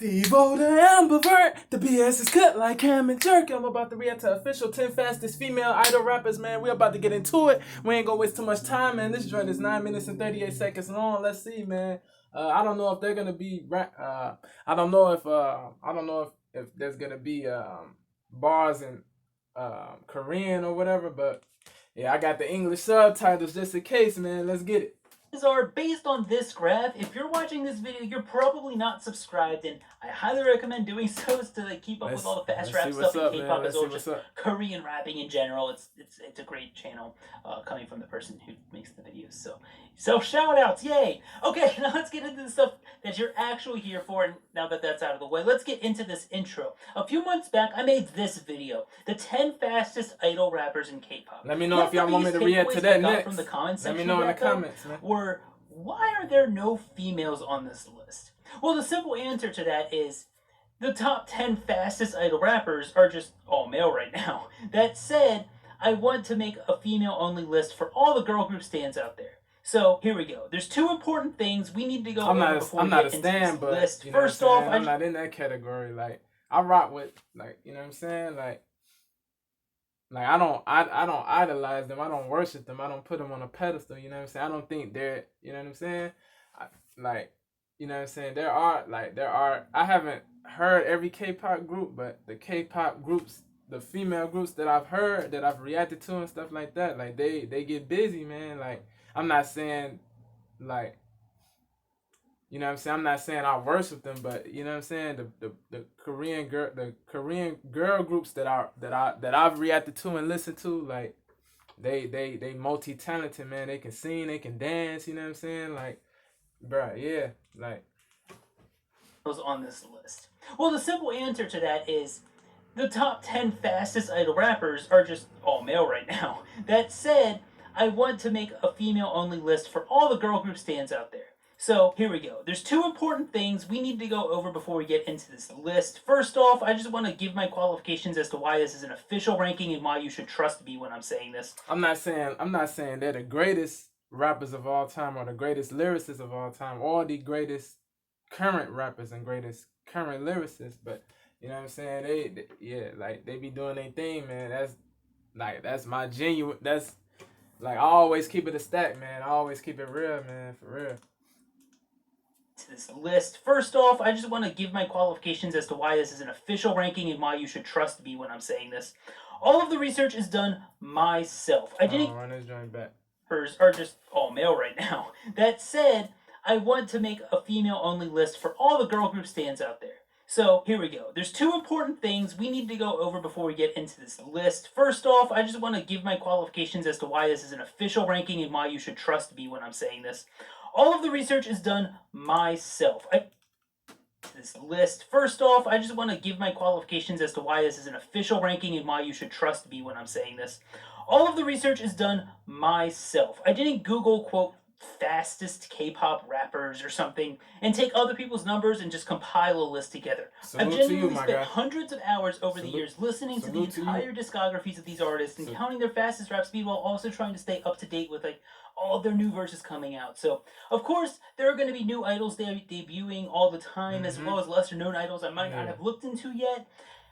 Devo the ambivert, the BS is cut like ham and jerky. I'm about to react to official 10 fastest female idol rappers, man. We're about to get into it. We ain't gonna waste too much time, man. This joint is 9 minutes and 38 seconds long. Let's see, man. I don't know if they're gonna be. I don't know if there's gonna be bars in Korean or whatever. But yeah, I got the English subtitles just in case, man. Let's get it. Are based on this graph. If you're watching this video, you're probably not subscribed, and I highly recommend doing so to keep up with all the fast rap stuff in K-pop as well, just Korean rapping in general. It's a great channel coming from the person who makes the videos. So shout outs, yay! Okay, now let's get into the stuff that you're actually here for, and now that that's out of the way, let's get into this intro. A few months back, I made this video, the 10 fastest idol rappers in K-pop. Let me know if y'all want me to react to that next. From the comments section. Let me know in the comments, man. Why are there no females on this list? Well, the simple answer to that is the top 10 fastest idol rappers are just all male right now. That said, I want to make a female-only list for all the girl group stands out there. So here we go. There's two important things we need to go over before we get into this list. First off, I'm not in that category. Like, I rock with, like, you know what I'm saying? Like I don't idolize them. I don't worship them. I don't put them on a pedestal. You know what I'm saying? I don't think they're, you know what I'm saying? You know what I'm saying? There are. I haven't heard every K-pop group, but the K-pop groups, the female groups that I've heard, that I've reacted to and stuff like that, like they get busy, man. Like, I'm not saying, like, you know what I'm saying? I'm not saying I worship them, but you know what I'm saying? The Korean girl groups that I've reacted to and listened to, like, they multi-talented, man. They can sing, they can dance, you know what I'm saying? Like, bruh, yeah, like, on this list. Well, the simple answer to that is the top 10 fastest idol rappers are just all male right now. That said, I want to make a female-only list for all the girl group stands out there. So here we go. There's two important things we need to go over before we get into this list. First off, I just want to give my qualifications as to why this is an official ranking and why you should trust me when I'm saying this. I'm not saying they're the greatest rappers of all time or the greatest lyricists of all time or the greatest current rappers and greatest current lyricists, but you know what I'm saying? They be doing their thing, man. That's my genuine. That's like, I always keep it a stack, man. I always keep it real, man, for real. To this list. First off, I just want to give my qualifications as to why this is an official ranking and why you should trust me when I'm saying this. All of the research is done myself. I didn't run this joint back. Are just all male right now. That said, I want to make a female-only list for all the girl group stands out there. So here we go. There's two important things we need to go over before we get into this list. First off, I just want to give my qualifications as to why this is an official ranking and why you should trust me when I'm saying this. All of the research is done myself. This list. First off, I just want to give my qualifications as to why this is an official ranking and why you should trust me when I'm saying this. All of the research is done myself. I didn't Google, quote, fastest K-pop rappers or something and take other people's numbers and just compile a list together. I've genuinely spent hundreds of hours over the years listening to the entire discographies of these artists and counting their fastest rap speed while also trying to stay up to date with, like, all their new verses coming out. So, of course, there are going to be new idols debuting all the time, as well as lesser known idols I might not have looked into yet.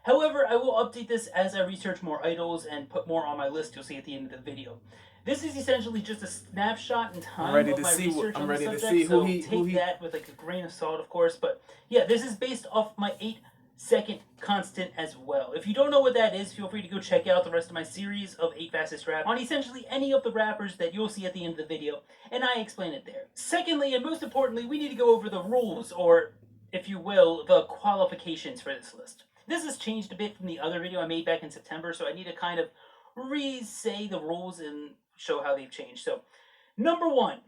However, I will update this as I research more idols and put more on my list you'll see at the end of the video. This is essentially just a snapshot in time of my research on the subject, so take that with, like, a grain of salt, of course. But yeah, this is based off my 8-second constant as well. If you don't know what that is, feel free to go check out the rest of my series of 8 fastest rap on essentially any of the rappers that you'll see at the end of the video, and I explain it there. Secondly, and most importantly, we need to go over the rules, or, if you will, the qualifications for this list. This has changed a bit from the other video I made back in September, so I need to kind of re-say the rules and show how they've changed. So, number 1,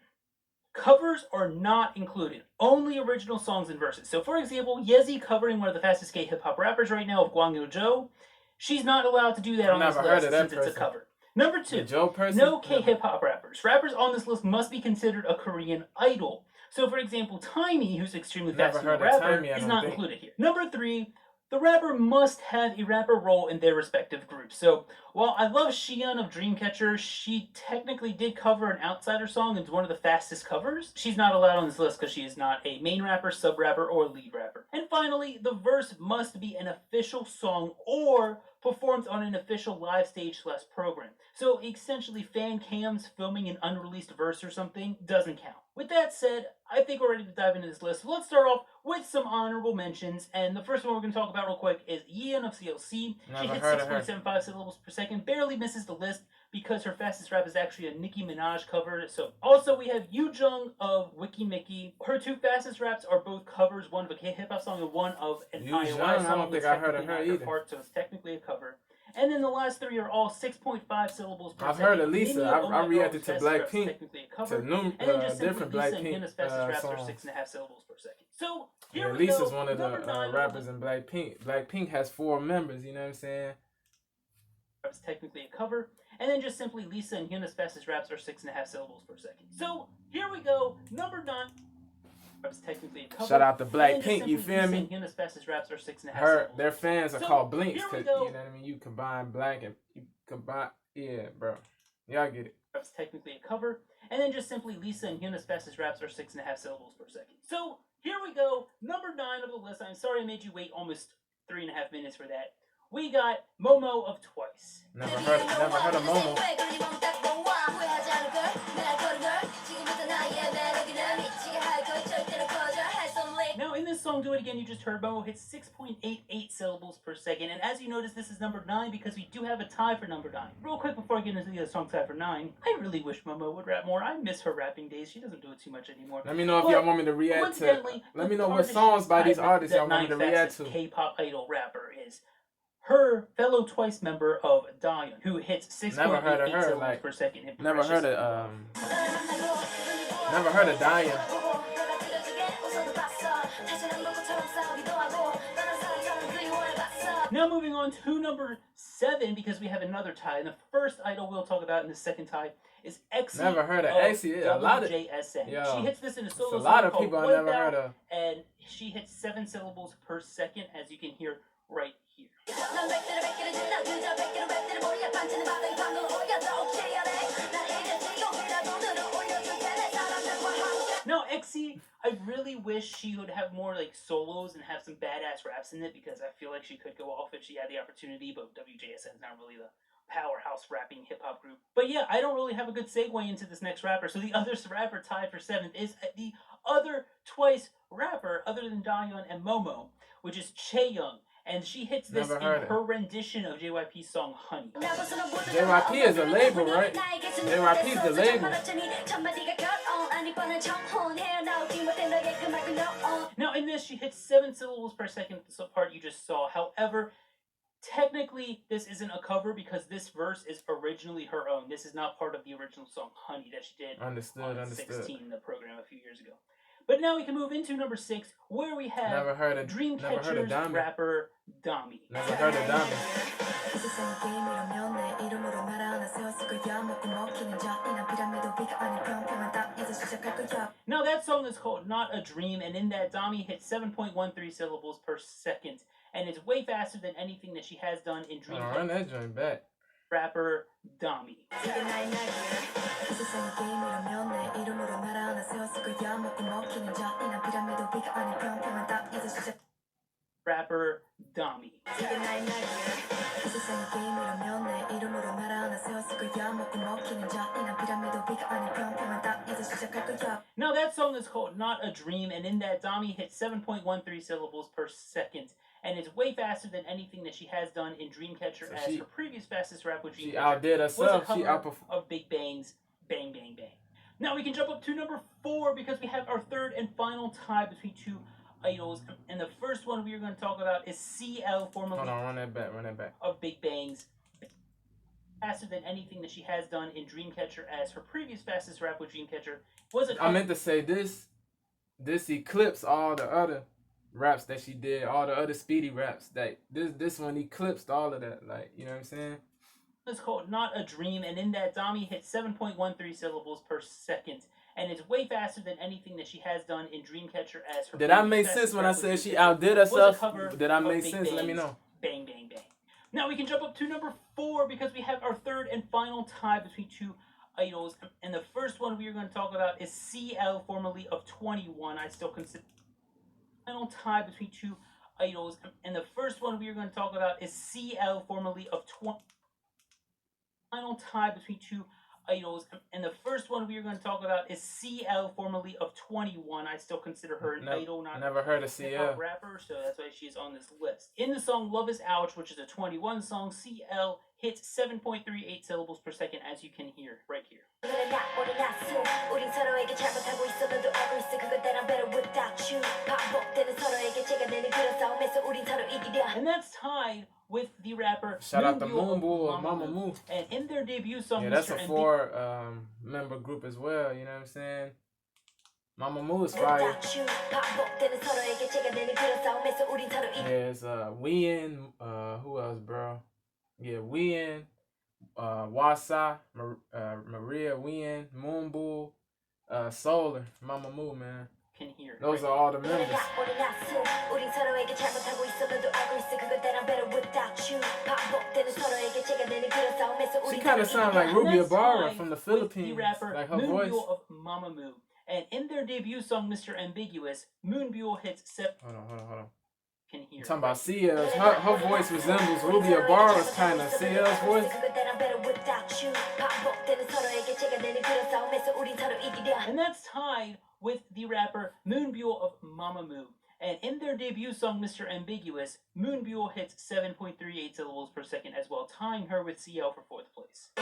covers are not included. Only original songs and verses. So, for example, Yezi covering one of the fastest gay hip-hop rappers right now of Gwangyo Jo. She's not allowed to do that on this list since it's a cover. Number 2, no K-hip-hop rappers. Rappers on this list must be considered a Korean idol. So, for example, Tiny, who's extremely fast rapper, is not included here. Number 3, The rapper must have a rapper role in their respective groups. So while I love SOYEON of Dreamcatcher, she technically did cover an Outsider song and is one of the fastest covers. She's not allowed on this list because she is not a main rapper, sub rapper, or lead rapper. And finally, the verse must be an official song or performed on an official live stage/program. So essentially, fan cams filming an unreleased verse or something doesn't count. With that said, I think we're ready to dive into this list. So let's start off with some honorable mentions, and the first one we're going to talk about real quick is Yeon of CLC. She hits 6.75 syllables per second, barely misses the list because her fastest rap is actually a Nicki Minaj cover. So also we have Yoo-jung of Wiki Mickey. Her two fastest raps are both covers, one of a hip-hop song and one of an IOI song. I don't think I heard of her either. Part, so it's technically a cover. And then the last three are all 6.5 syllables per second. I've heard of Lisa. I reacted to Blackpink. To different Blackpink songs. 6.5 syllables per second. So here we Lisa's go. one of the rappers in Blackpink. Blackpink has 4 members. You know what I'm saying? It's technically a cover. And then just simply Lisa and Hyun's fastest raps are 6.5 syllables per second. So here we go. Number 9. Technically a cover. Shout out to Blackpink, you feel me? Hyun's fastest raps are 6.5 their fans are called Blinks because you know what I mean. You combine black and you combine, yeah, bro. Y'all get it. It's technically a cover, and then just simply Lisa and Hyun's fastest raps are 6.5 syllables per second. So here we go, number 9 of the list. I'm sorry I made you wait almost 3.5 minutes for that. We got Momo of Twice. Never heard of Momo. Now, in this song, Do It Again, you just heard Momo hits 6.88 syllables per second. And as you notice, this is number 9 because we do have a tie for number 9. Real quick before I get into the other song tie for 9, I really wish Momo would rap more. I miss her rapping days. She doesn't do it too much anymore. Let me know if y'all want me to react to. Let me know what songs by these artists y'all want me to react to. K-pop idol rapper is her fellow Twice member of Daeon, who hits 6.88 syllables per second. Never heard of Daeon. Now moving on to number 7, because we have another tie. And the first idol we'll talk about in the second tie is Exy. Never heard of Exy. A lot of JSN. She hits this in a solo song. A lot of called people I never heard of. And she hits 7 syllables per second, as you can hear right here. Now, Exy, I really wish she would have more like solos and have some badass raps in it, because I feel like she could go off if she had the opportunity, but WJSN is not really the powerhouse rapping hip-hop group. But yeah, I don't really have a good segue into this next rapper, so the other rapper tied for 7th is the other Twice rapper other than Daeon and Momo, which is Chaeyoung. And she hits this in her rendition of JYP's song Honey. JYP is a label, right? JYP is the label. Now in this, she hits 7 syllables per second, the part you just saw. However, technically, this isn't a cover because this verse is originally her own. This is not part of the original song Honey that she did on 16, the program a few years ago. But now we can move into number 6, where we have Dreamcatcher's rapper Dami. Never heard of Dami. Now that song is called Not a Dream, and in that Dami hits 7.13 syllables per second, and it's way faster than anything that she has done in Dreamcatcher. Run that joint back. Rapper Dami. Rapper Dami. Now that song is called Not a Dream, and in that Dami hits 7.13 syllables per second, and it's way faster than anything that she has done in Dreamcatcher, as her previous fastest rap with Dreamcatcher she outdid herself. Was a cover of Big Bang's Bang Bang Bang. Now we can jump up to number 4 because we have our third and final tie between two idols, and the first one we are going to talk about is CL, formerly run that back. Of Big Bang's faster than anything that she has done in Dreamcatcher, as her previous fastest rap with Dreamcatcher was a cover. I meant to say this eclipsed all the other raps that she did, all the other speedy raps. That this one eclipsed all of that. Like, you know what I'm saying? It's called Not a Dream, and in that Dami hits 7.13 syllables per second, and it's way faster than anything that she has done in Dreamcatcher as her. Did I make sense when I said she outdid herself? Did I make sense? Let me know. Bang, bang, bang. Now we can jump up to number 4 because we have our third and final tie between two idols. And the first one we are going to talk about is CL, formerly of 21. I still consider final tie between two idols. And the first one we are going to talk about is CL, formerly of 20. Final tie between two idols, and the first one we are going to talk about is CL, formerly of 21. I still consider her an idol, not never heard of CL rapper, so that's why she's on this list. In the song "Love Is Ouch," which is a 21 song, CL hits 7.38 syllables per second, as you can hear right here. And that's tied with the rapper Shout out to Moonbull, Mama Moo. And in their debut song, that's a 4 member group as well, you know what I'm saying? Mama Moo is fire. There's Wien, who else, bro? Yeah, Wien, Wasa, Maria Wien, Moonbull, Solar, Mama Moo, man. Can hear. Those are all the members. She kind of sounds like Ruby Ibarra from the Philippines, like her voice. Of Mama Moo. And in their debut song, Mr. Ambiguous, Moonbull hits 7. Hold on. Can hear. I'm talking about CL's. Her voice resembles Ruby Ibarra's kind of CL's voice. And that's tied with the rapper Moonbull of Mama Moo. And in their debut song, Mr. Ambiguous, Moonbull hits 7.38 syllables per second as well, tying her with CL for 4th place.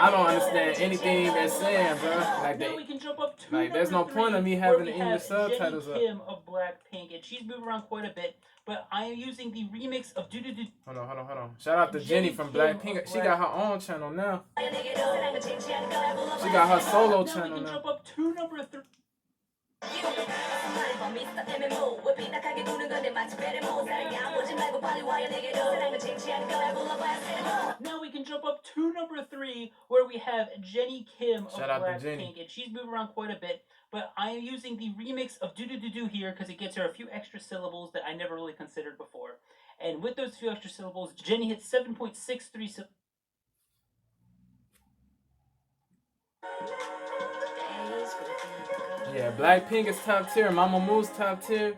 I don't understand anything they're saying, bro. Now we can jump up to like, there's no point of me having the English subtitles up. Jenny Kim of Blackpink, and she's moved around quite a bit, but I am using the remix of Do Do Do. Hold on. Shout out to Jenny from Blackpink. She got her own channel now. She got her solo channel now. We can jump up to number 3. Now we can jump up to number 3, where we have Jenny Kim of Blackpink, and she's moved around quite a bit, but I am using the remix of Do Do Do Do here because it gets her a few extra syllables that I never really considered before. And with those few extra syllables, Jenny hits 7.63 syllables. Yeah, Blackpink is top tier. Mama Moo's top tier.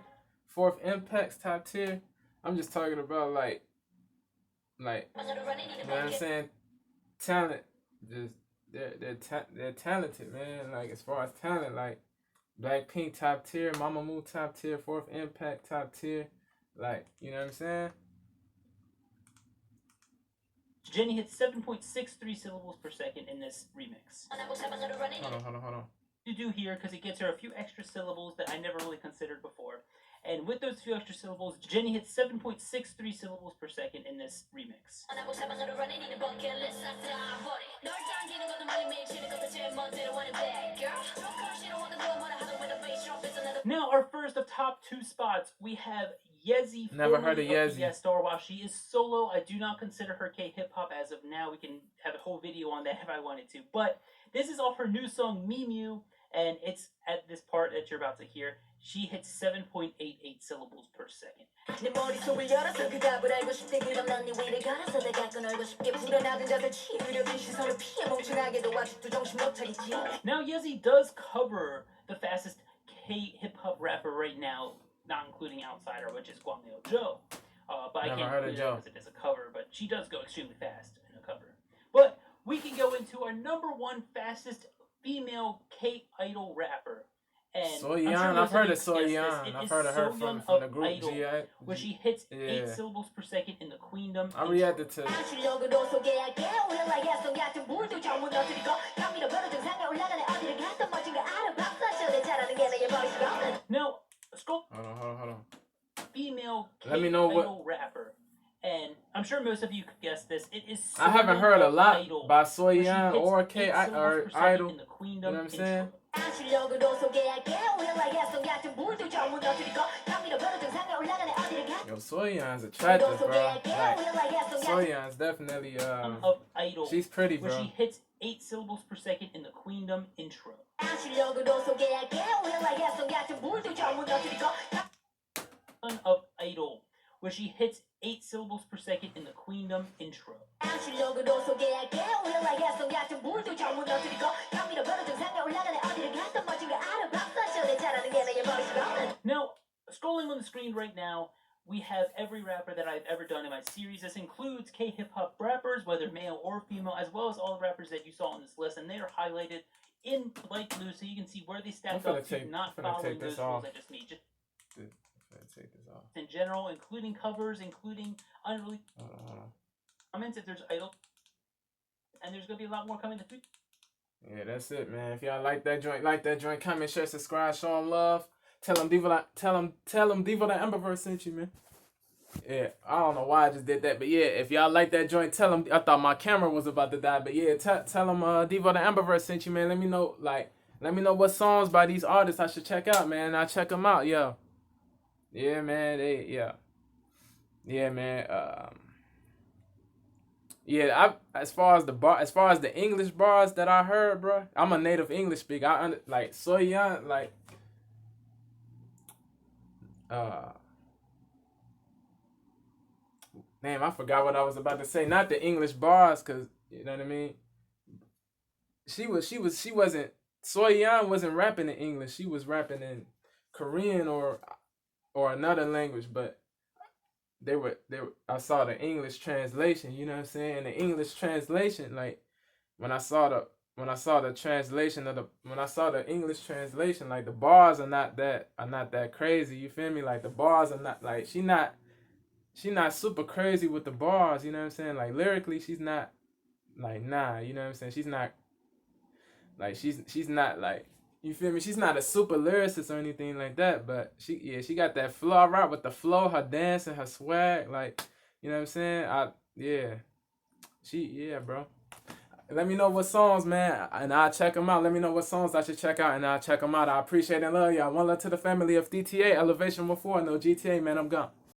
4th Impact's top tier. I'm just talking about like, you know what I'm saying? Talent. Just they're talented, man. Like, as far as talent, like Blackpink top tier, Mama Moo top tier, 4th Impact top tier. Like, you know what I'm saying? Jenny hits 7.63 syllables per second in this remix. Hold on. To do here because it gets her a few extra syllables that I never really considered before. And with those few extra syllables, Jenny hits 7.63 syllables per second in this remix. Now, our first of top 2 spots, we have Yezi. Never heard of Yezi. Yes, star. While she is solo, I do not consider her K-hip-hop as of now. We can have a whole video on that if I wanted to. But this is off her new song, Mimu, and it's at this part that you're about to hear. She hits 7.88 syllables per second. Now, Yezi does cover the fastest K-hip-hop rapper right now, not including Outsider, which is Gwangnail Joe. But I can't include it because it is a cover, but she does go extremely fast in a cover. But we can go into our number 1 fastest female K-idol rapper. And SOYEON, I've heard of SOYEON. I've heard of her from the group Idol, GI. where she hits 8 syllables per second in the Queendom. I reacted to Now, hold on. Female Let me know K-idol rapper. And I'm sure most of you could guess this. It is I haven't heard a lot Idol, by SOYEON or K or Idol. in the Queendom You know what I'm saying? Yo, SOYEON's attractive, bro. Like, SOYEON's definitely of Idol, she's pretty, bro. where she hits 8 syllables per second in the Queendom intro. Of Idol, where she hits 8 syllables per second in the Queendom intro. Now, scrolling on the screen right now, we have every rapper that I've ever done in my series. This includes K-hip-hop rappers, whether male or female, as well as all the rappers that you saw on this list, and they are highlighted in light blue so you can see where they stack up to, not following those rules I just made. Just take this off. In general, including covers, including unreleased comments if there's idol, and there's gonna be a lot more coming this week. Yeah, that's it, man. If y'all like that joint, comment, share, subscribe, show them love. Tell them Devo the Emberverse sent you, man. Yeah, I don't know why I just did that, but yeah, if y'all like that joint, tell them. I thought my camera was about to die, but yeah, tell them Devo the Emberverse sent you, man. Let me know what songs by these artists I should check out, man. I'll check them out, yo. Yeah, man. Yeah, man. Yeah, as far as the English bars that I heard, bro, I'm a native English speaker. Like SOYEON, like damn, I forgot what I was about to say. Not the English bars, cause you know what I mean. She wasn't SOYEON wasn't rapping in English. She was rapping in Korean or another language, but they were I saw the English translation, you know what I'm saying? And the English translation, like when I saw the English translation, like the bars are not that crazy, you feel me? Like the bars are not like she not super crazy with the bars, you know what I'm saying? Like lyrically she's not like nah, you know what I'm saying? She's not like, you feel me? She's not a super lyricist or anything like that, but she got that flow. I rock with the flow, her dance and her swag, like, you know what I'm saying? Bro. Let me know what songs, man, and I'll check them out. Let me know what songs I should check out, and I'll check them out. I appreciate and love y'all. One love to the family of DTA, Elevation 14, no GTA, man, I'm gone.